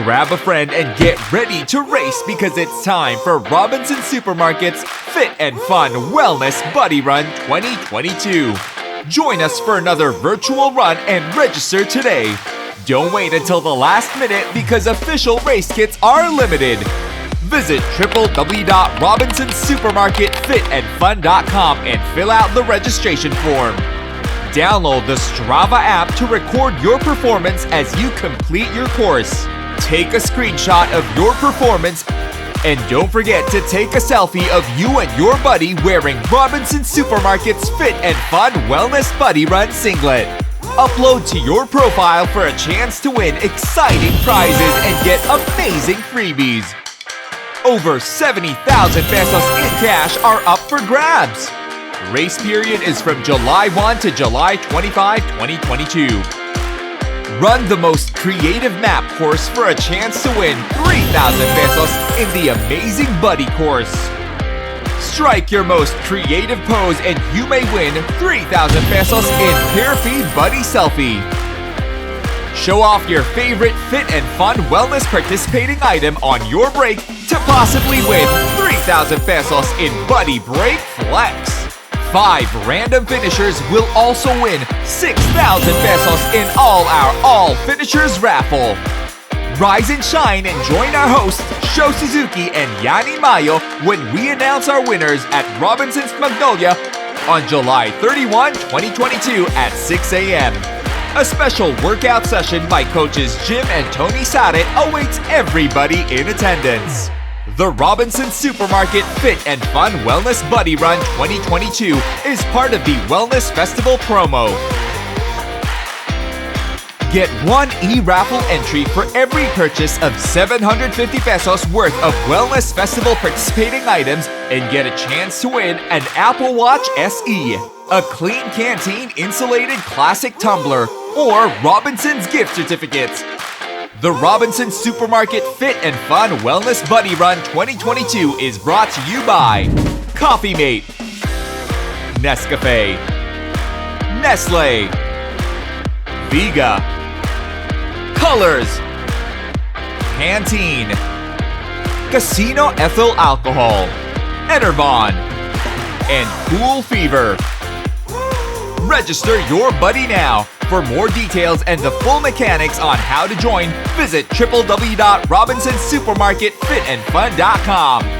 grab a friend and get ready to race because it's time for Robinson Supermarket's Fit and Fun Wellness Buddy Run 2022. Join us for another virtual run and register today. Don't wait until the last minute because official race kits are limited. Visit www.robinsonsupermarketfitandfun.com and fill out the registration form. Download the Strava app to record your performance as you complete your course. Take a screenshot of your performance and don't forget to take a selfie of you and your buddy wearing Robinson Supermarket's Fit and Fun Wellness Buddy Run singlet. Upload to your profile for a chance to win exciting prizes and get amazing freebies. Over 70,000 pesos in cash are up for grabs. Race period is from July 1 to July 25, 2022. Run the most creative map course for a chance to win 3,000 pesos in the Amazing Buddy course. Strike your most creative pose and you may win 3,000 pesos in Peer Feed Buddy Selfie. Show off your favorite Fit and Fun Wellness participating item on your break to possibly win 3,000 pesos in Buddy Break Flex. 5 random finishers will also win 6,000 pesos in our All Finishers raffle. Rise and shine and join our hosts Sho Suzuki and Yanni Mayo when we announce our winners at Robinson's Magnolia on July 31, 2022 at 6 a.m. A special workout session by coaches Jim and Tony Sade awaits everybody in attendance. The Robinson Supermarket Fit and Fun Wellness Buddy Run 2022 is part of the Wellness Festival promo. Get one e-raffle entry for every purchase of 750 pesos worth of Wellness Festival participating items and get a chance to win an Apple Watch SE, a Clean Canteen insulated classic tumbler, or Robinson's gift certificates. The Robinson Supermarket Fit and Fun Wellness Buddy Run 2022 is brought to you by Coffee Mate, Nescafe, Nestle, Viga, Colors, Pantene, Casino Ethyl Alcohol, Enervon, and Cool Fever. Register your buddy now. For more details and the full mechanics on how to join, visit www.robinsonsupermarketfitandfun.com.